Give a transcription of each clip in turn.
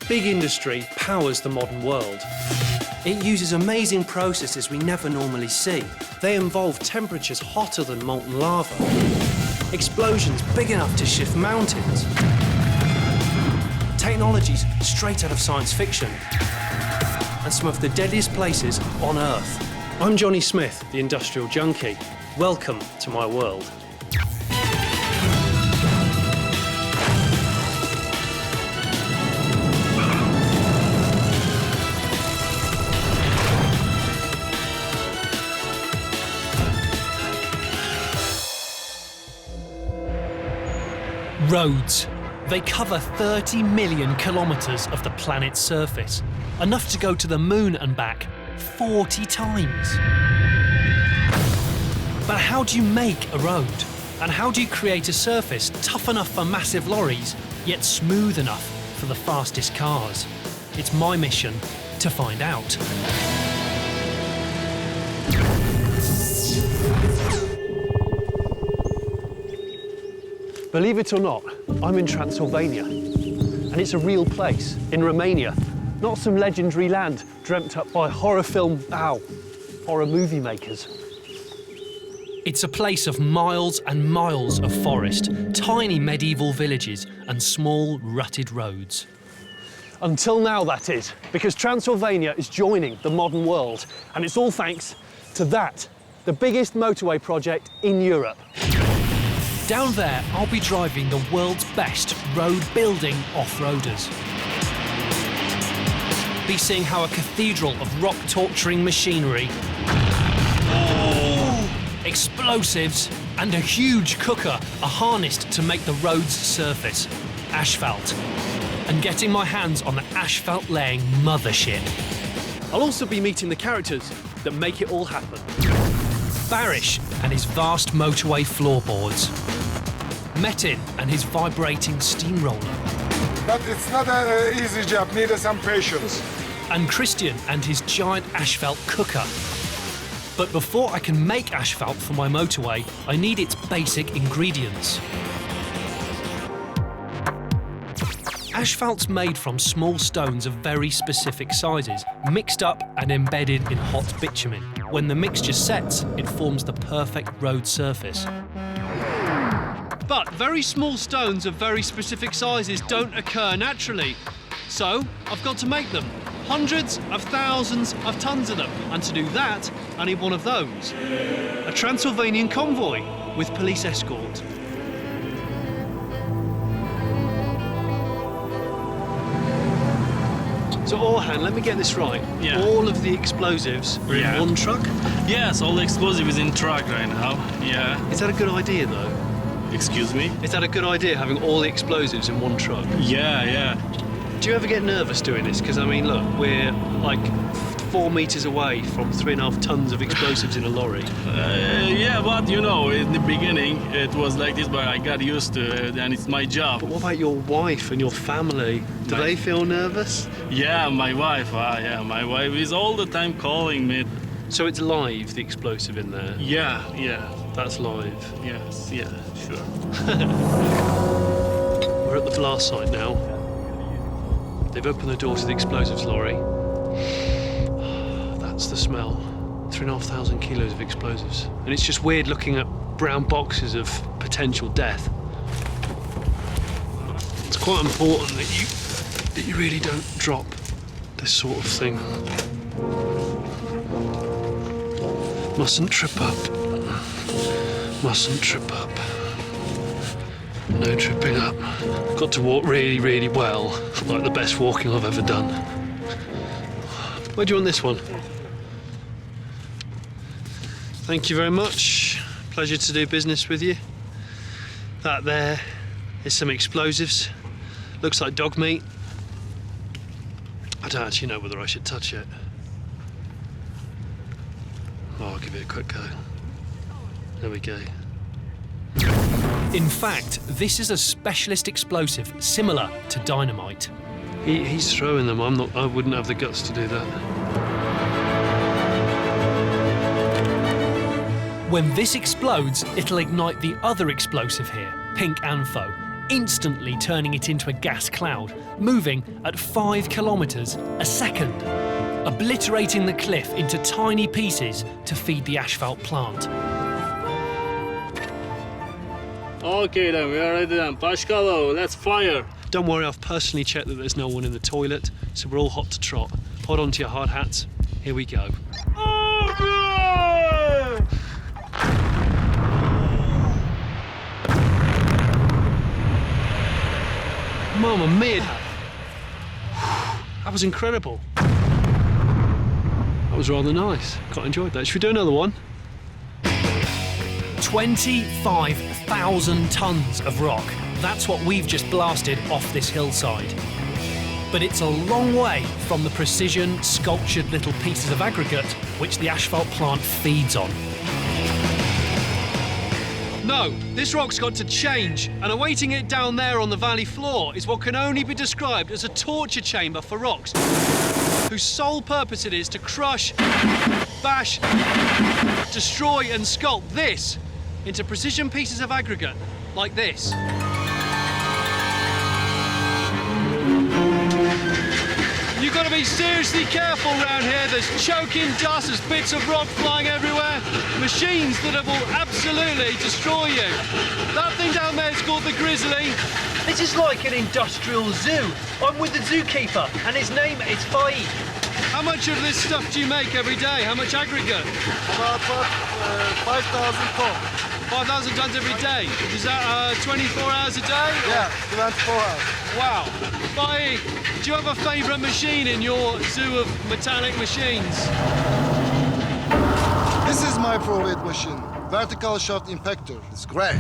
Big industry powers the modern world. It uses amazing processes we never normally see. They involve temperatures hotter than molten lava, explosions big enough to shift mountains, technologies straight out of science fiction, and some of the deadliest places on Earth. I'm Jonny Smith, the Industrial Junkie. Welcome to my world. Roads. They cover 30 million kilometres of the planet's surface, enough to go to the moon and back 40 times. But how do you make a road? And how do you create a surface tough enough for massive lorries, yet smooth enough for the fastest cars? It's my mission to find out. Believe it or not, I'm in Transylvania, and it's a real place in Romania, not some legendary land dreamt up by horror movie makers. It's a place of miles and miles of forest, tiny medieval villages and small rutted roads. Until now, that is, because Transylvania is joining the modern world, and it's all thanks to that, the biggest motorway project in Europe. Down there, I'll be driving the world's best road-building off-roaders. Be seeing how a cathedral of rock-torturing machinery, explosives, and a huge cooker are harnessed to make the road's surface, asphalt, and getting my hands on the asphalt-laying mothership. I'll also be meeting the characters that make it all happen. Barish and his vast motorway floorboards. Metin and his vibrating steamroller. But it's not an easy job, needed some patience. And Christian and his giant asphalt cooker. But before I can make asphalt for my motorway, I need its basic ingredients. Asphalt's made from small stones of very specific sizes, mixed up and embedded in hot bitumen. When the mixture sets, it forms the perfect road surface. But very small stones of very specific sizes don't occur naturally. So I've got to make them. Hundreds of thousands of tons of them. And to do that, I need one of those. A Transylvanian convoy with police escort. So Orhan, let me get this right. Yeah. All of the explosives are in one truck? Yes, all the explosive is in truck right now. Yeah. Is that a good idea, though? Excuse me? Is that a good idea, having all the explosives in one truck? Yeah. Do you ever get nervous doing this? Because, I mean, look, we're like 4 meters away from 3.5 tons of explosives in a lorry. Yeah, but you know, in the beginning it was like this, but I got used to it and it's my job. But what about your wife and your family? Do they feel nervous? Yeah, my wife. My wife is all the time calling me. So it's live, the explosive in there? Yeah. That's live. Yes, yeah, sure. We're at the blast site now. They've opened the door to the explosives lorry. That's the smell. 3,500 kilos of explosives. And it's just weird looking at brown boxes of potential death. It's quite important that you really don't drop this sort of thing. Mustn't trip up. Mustn't trip up. No tripping up. Got to walk really, really well. Like the best walking I've ever done. Where do you want this one? Thank you very much. Pleasure to do business with you. That there is some explosives. Looks like dog meat. I don't actually know whether I should touch it. Oh, I'll give it a quick go. There we go. In fact, this is a specialist explosive similar to dynamite. He's throwing them. I wouldn't have the guts to do that. When this explodes, it'll ignite the other explosive here, pink Anfo, instantly turning it into a gas cloud, moving at 5 kilometres a second, obliterating the cliff into tiny pieces to feed the asphalt plant. Okay then, we are ready then. Pashkalo, let's fire. Don't worry, I've personally checked that there's no one in the toilet, so we're all hot to trot. Hold on to your hard hats. Here we go. Mamma mia! That was incredible. That was rather nice. Quite enjoyed that. Should we do another one? 25,000 tonnes of rock. That's what we've just blasted off this hillside. But it's a long way from the precision, sculptured little pieces of aggregate which the asphalt plant feeds on. No, this rock's got to change, and awaiting it down there on the valley floor is what can only be described as a torture chamber for rocks, whose sole purpose it is to crush, bash, destroy and sculpt this into precision pieces of aggregate, like this. You've got to be seriously careful around here. There's choking dust, there's bits of rock flying everywhere, machines that will absolutely destroy you. That thing down there is called the Grizzly. This is like an industrial zoo. I'm with the zookeeper, and his name is Faik. How much of this stuff do you make every day? How much aggregate? About 5,000 tons. 5,000 tons every day. Is that 24 hours a day? Yeah, 24 hours. Wow. Faik, do you have a favourite machine in your zoo of metallic machines? This is my favorite machine. Vertical shaft impactor. It's great.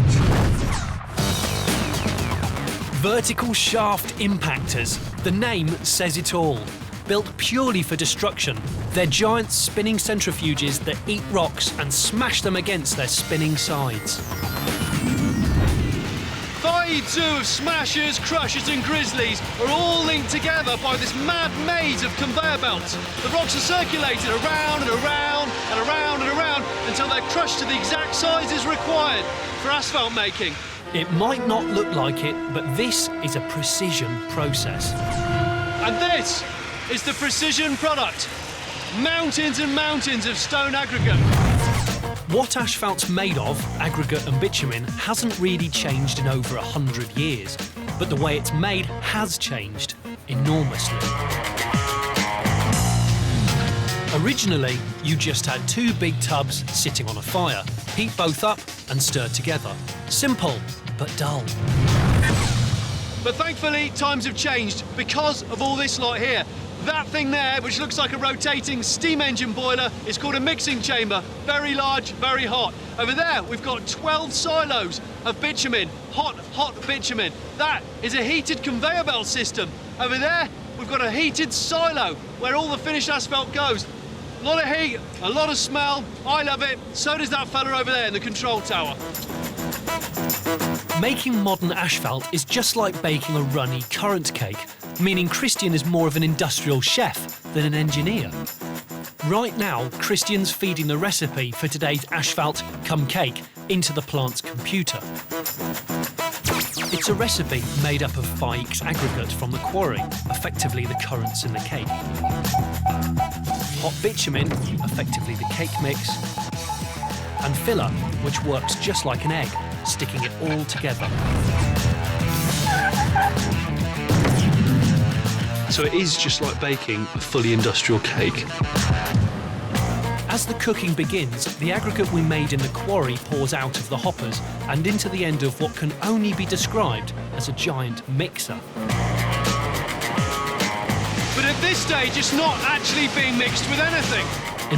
Vertical shaft impactors. The name says it all. Built purely for destruction, they're giant spinning centrifuges that eat rocks and smash them against their spinning sides. Faik zoo of smashers, crushers and grizzlies are all linked together by this mad maze of conveyor belts. The rocks are circulated around and around and around and around until they're crushed to the exact sizes required for asphalt making. It might not look like it, but this is a precision process. And this is the precision product. Mountains and mountains of stone aggregate. What asphalt's made of, aggregate and bitumen, hasn't really changed in over 100 years, but the way it's made has changed enormously. Originally, you just had two big tubs sitting on a fire, heat both up and stir together. Simple, but dull. But thankfully, times have changed because of all this lot here. That thing there, which looks like a rotating steam engine boiler, is called a mixing chamber. Very large, very hot. Over there, we've got 12 silos of bitumen, hot bitumen. That is a heated conveyor belt system. Over there, we've got a heated silo where all the finished asphalt goes. A lot of heat, a lot of smell. I love it. So does that fella over there in the control tower. Making modern asphalt is just like baking a runny currant cake, meaning Christian is more of an industrial chef than an engineer. Right now, Christian's feeding the recipe for today's asphalt cum cake into the plant's computer. It's a recipe made up of Faik's aggregate from the quarry, effectively the currants in the cake. Hot bitumen, effectively the cake mix, and filler, which works just like an egg, sticking it all together. So it is just like baking a fully industrial cake. As the cooking begins, the aggregate we made in the quarry pours out of the hoppers and into the end of what can only be described as a giant mixer. But at this stage, it's not actually being mixed with anything.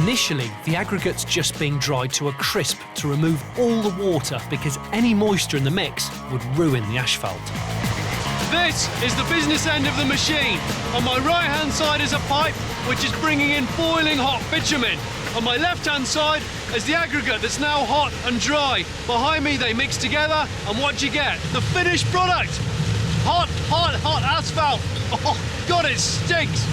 Initially, the aggregate's just being dried to a crisp to remove all the water because any moisture in the mix would ruin the asphalt. This is the business end of the machine. On my right-hand side is a pipe which is bringing in boiling hot bitumen. On my left-hand side is the aggregate that's now hot and dry. Behind me they mix together and what you get? The finished product. Hot asphalt. Oh, God, it stinks.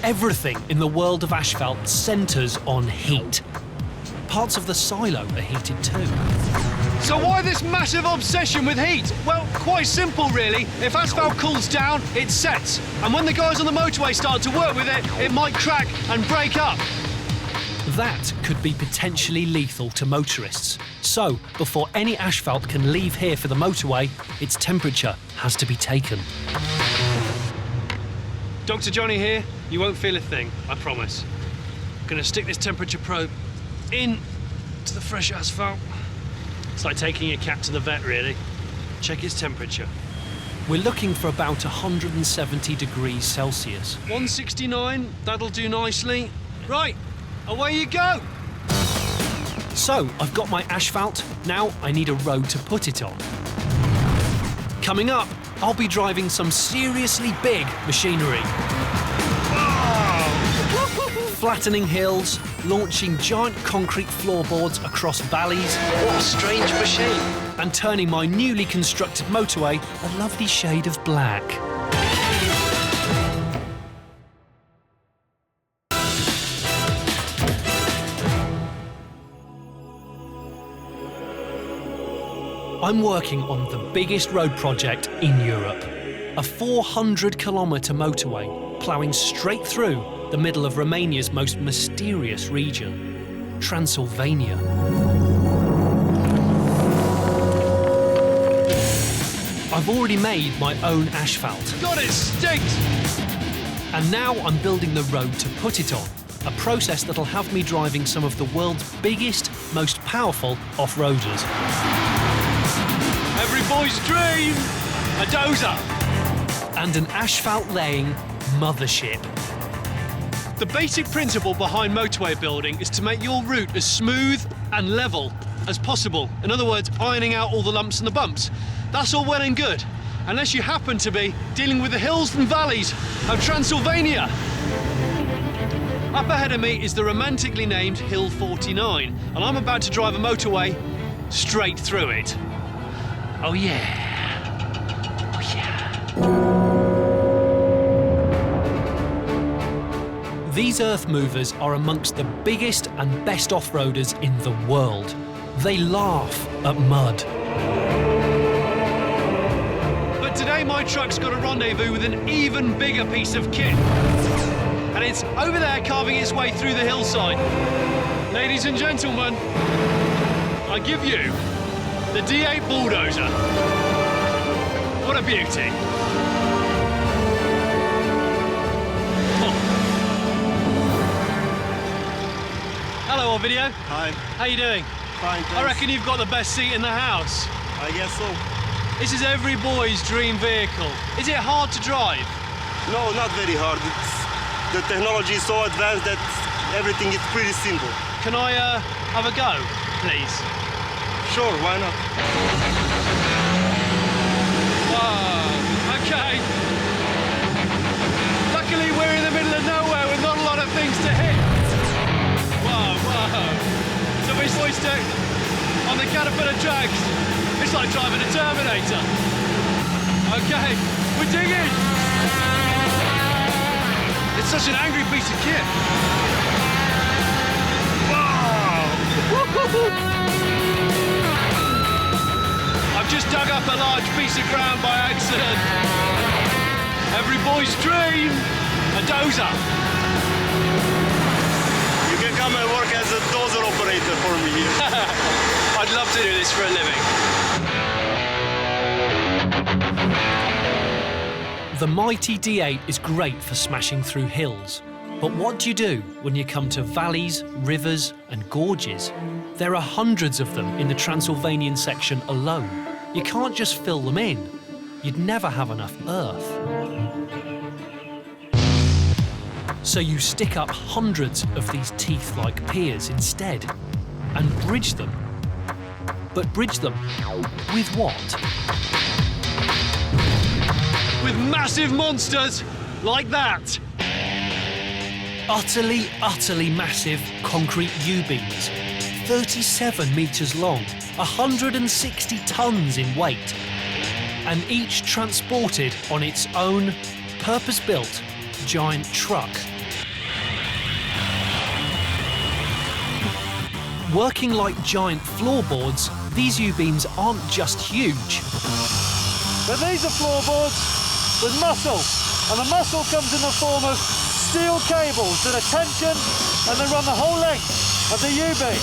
Everything in the world of asphalt centres on heat. Parts of the silo are heated too. So why this massive obsession with heat? Well, quite simple really. If asphalt cools down, it sets. And when the guys on the motorway start to work with it, it might crack and break up. That could be potentially lethal to motorists. So, before any asphalt can leave here for the motorway, its temperature has to be taken. Dr. Jonny here. You won't feel a thing, I promise. I'm gonna stick this temperature probe in to the fresh asphalt. It's like taking a cat to the vet, really. Check its temperature. We're looking for about 170 degrees Celsius. 169, that'll do nicely. Right, away you go! So, I've got my asphalt. Now I need a road to put it on. Coming up, I'll be driving some seriously big machinery. Flattening hills, launching giant concrete floorboards across valleys. What a strange machine! And turning my newly constructed motorway a lovely shade of black. I'm working on the biggest road project in Europe. A 400-kilometre motorway ploughing straight through the middle of Romania's most mysterious region, Transylvania. I've already made my own asphalt. God, it stinks! And now I'm building the road to put it on, a process that'll have me driving some of the world's biggest, most powerful off-roaders. Every boy's dream! A dozer! And an asphalt-laying mothership. The basic principle behind motorway building is to make your route as smooth and level as possible. In other words, ironing out all the lumps and the bumps. That's all well and good, unless you happen to be dealing with the hills and valleys of Transylvania. Up ahead of me is the romantically named Hill 49, and I'm about to drive a motorway straight through it. Oh yeah. Oh yeah. These earth movers are amongst the biggest and best off-roaders in the world. They laugh at mud. But today my truck's got a rendezvous with an even bigger piece of kit. And it's over there carving its way through the hillside. Ladies and gentlemen, I give you the D8 bulldozer. What a beauty. Hello, video. Hi. How you doing? Fine, thanks. I reckon you've got the best seat in the house. I guess so. This is every boy's dream vehicle. Is it hard to drive? No, not very hard. The technology is so advanced that everything is pretty simple. Can I have a go, please? Sure, why not? Whoa, okay. Luckily we're in the middle of nowhere with not a lot of things to hit. Whoa. So we joystick on the Caterpillar tracks. It's like driving a Terminator. Okay, we're digging. It's such an angry piece of kit. Whoa! I've just dug up a large piece of ground by accident. Every boy's dream, a dozer. You can come and work as a dozer operator for me here. I'd love to do this for a living. The mighty D8 is great for smashing through hills. But what do you do when you come to valleys, rivers and gorges? There are hundreds of them in the Transylvanian section alone. You can't just fill them in. You'd never have enough earth. So you stick up hundreds of these teeth-like piers instead and bridge them. But bridge them with what? With massive monsters like that. Utterly massive concrete UBeams, 37 metres long, 160 tonnes in weight, and each transported on its own purpose-built giant truck. Working like giant floorboards, these U-beams aren't just huge. But these are floorboards with muscle, and the muscle comes in the form of steel cables that are tensioned and they run the whole length of the U-beam.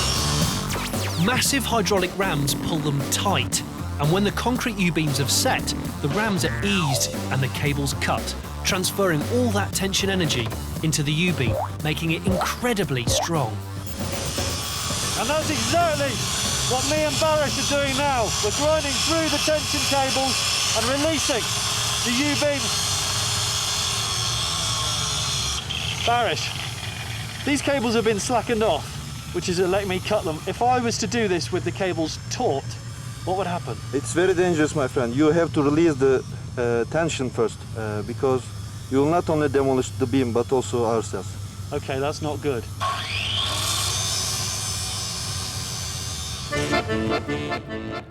Massive hydraulic rams pull them tight, and when the concrete U-beams have set, the rams are eased and the cables cut, transferring all that tension energy into the U-beam, making it incredibly strong. And that's exactly what me and Barish are doing now. We're grinding through the tension cables and releasing the U-beam. Barish, these cables have been slackened off, which is letting me cut them. If I was to do this with the cables taut, what would happen? It's very dangerous, my friend. You have to release the tension first, because you will not only demolish the beam, but also ourselves. Okay, that's not good.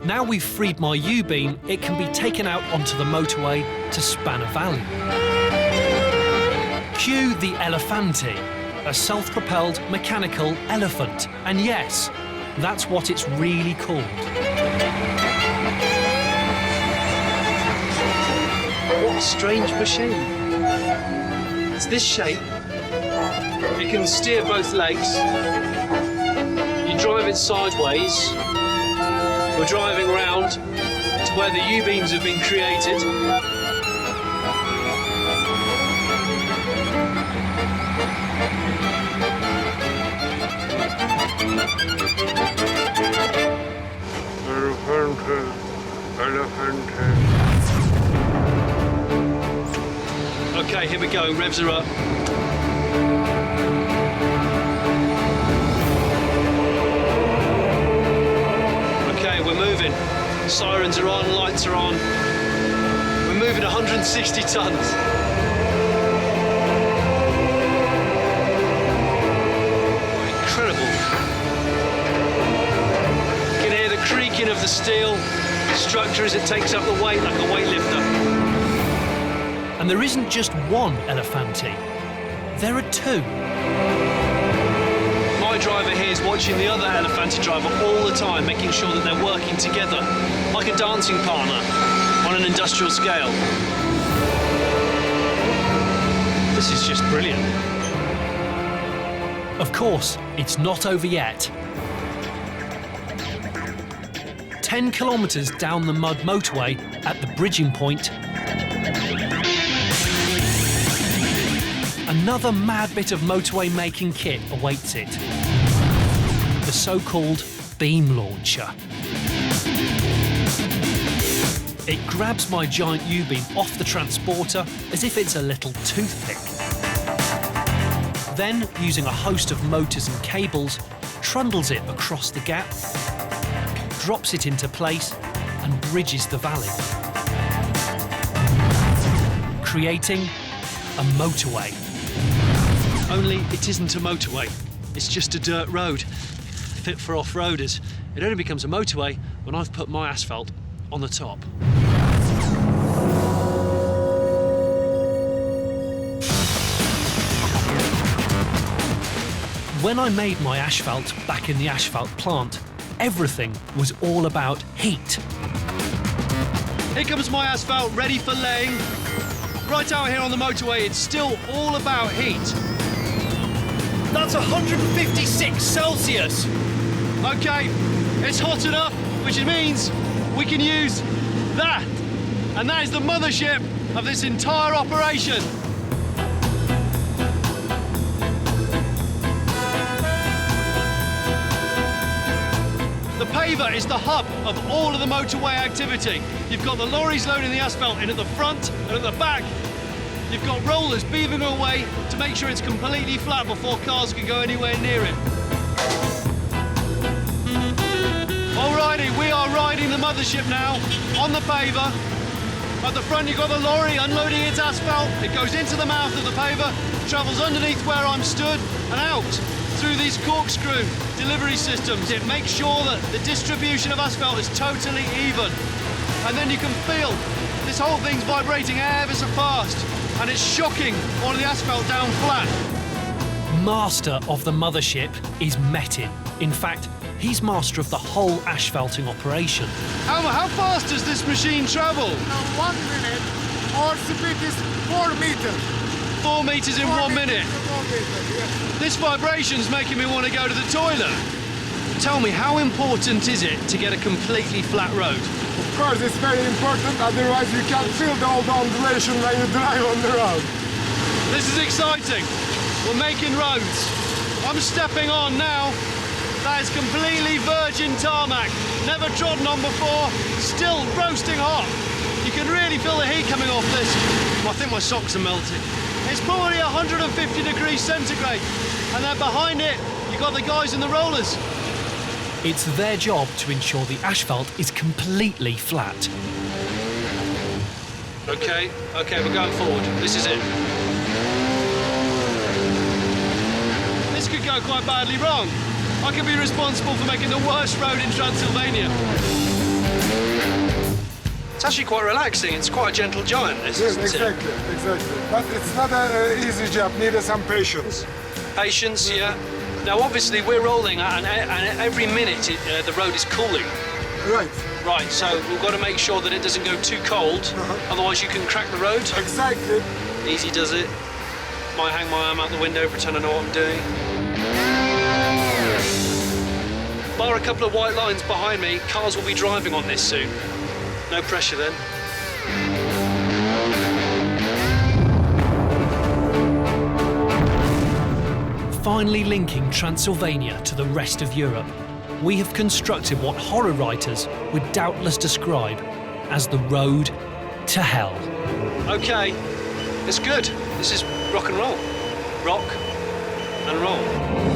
Now we've freed my U-beam, it can be taken out onto the motorway to span a valley. Cue the Elefanti, a self-propelled mechanical elephant. And yes, that's what it's really called. What a strange machine. It's this shape. It can steer both legs. You drive it sideways. We're driving round to where the U-beams have been created. Okay, here we go, revs are up. Okay, we're moving. Sirens are on, lights are on. We're moving 160 tons. Incredible. You can hear the creaking of the steel structure as it takes up the weight like a weightlifter. And there isn't just one Elefanti, there are two. My driver here is watching the other Elefanti driver all the time, making sure that they're working together, like a dancing partner on an industrial scale. This is just brilliant. Of course, it's not over yet. 10 kilometres down the mud motorway at the bridging point, another mad bit of motorway making kit awaits it. The so-called beam launcher. It grabs my giant U-beam off the transporter as if it's a little toothpick. Then, using a host of motors and cables, trundles it across the gap, drops it into place and bridges the valley, creating a motorway. Only it isn't a motorway, it's just a dirt road, fit for off-roaders. It only becomes a motorway when I've put my asphalt on the top. When I made my asphalt back in the asphalt plant, everything was all about heat. Here comes my asphalt ready for laying. Right out here on the motorway, it's still all about heat. That's 156 Celsius! Okay, it's hot enough, which means we can use that. And that is the mothership of this entire operation. The paver is the hub of all of the motorway activity. You've got the lorries loading the asphalt in at the front and at the back. You've got rollers beaving away to make sure it's completely flat before cars can go anywhere near it. Alrighty, we are riding the mothership now on the paver. At the front you've got the lorry unloading its asphalt. It goes into the mouth of the paver, travels underneath where I'm stood and out through these corkscrew delivery systems. It makes sure that the distribution of asphalt is totally even. And then you can feel this whole thing's vibrating ever so fast, and it's shocking all of the asphalt down flat. Master of the mothership is Metin. In fact, He's master of the whole asphalting operation. How fast does this machine travel? 1 minute, our speed is 4 meters. 4 meters in 1 minute. 4 meters, yes. This vibration's making me want to go to the toilet. Tell me, how important is it to get a completely flat road? Of course, it's very important, otherwise you can feel the old ondulation when you drive on the road. This is exciting. We're making roads. I'm stepping on now. That is completely virgin tarmac. Never trodden on before. Still roasting hot. You can really feel the heat coming off this. I think my socks are melting. It's probably 150 degrees centigrade. And then behind it, you've got the guys in the rollers. It's their job to ensure the asphalt is completely flat. Okay, we're going forward. This is it. This could go quite badly wrong. I could be responsible for making the worst road in Transylvania. It's actually quite relaxing. It's quite a gentle giant, this, Yes, isn't exactly. But it's not an easy job, needed some patience. it? Patience, yeah. Now, obviously, we're rolling, and every minute the road is cooling. Right, Right, so we've got to make sure that it doesn't go too cold, otherwise you can crack the road. exactly. Easy does it. Might hang my arm out the window, pretend I know what I'm doing. Bar a couple of white lines behind me, cars will be driving on this soon. No pressure then. Finally linking Transylvania to the rest of Europe, we have constructed what horror writers would doubtless describe as the road to hell. Okay, it's good. This is rock and roll. Rock and roll.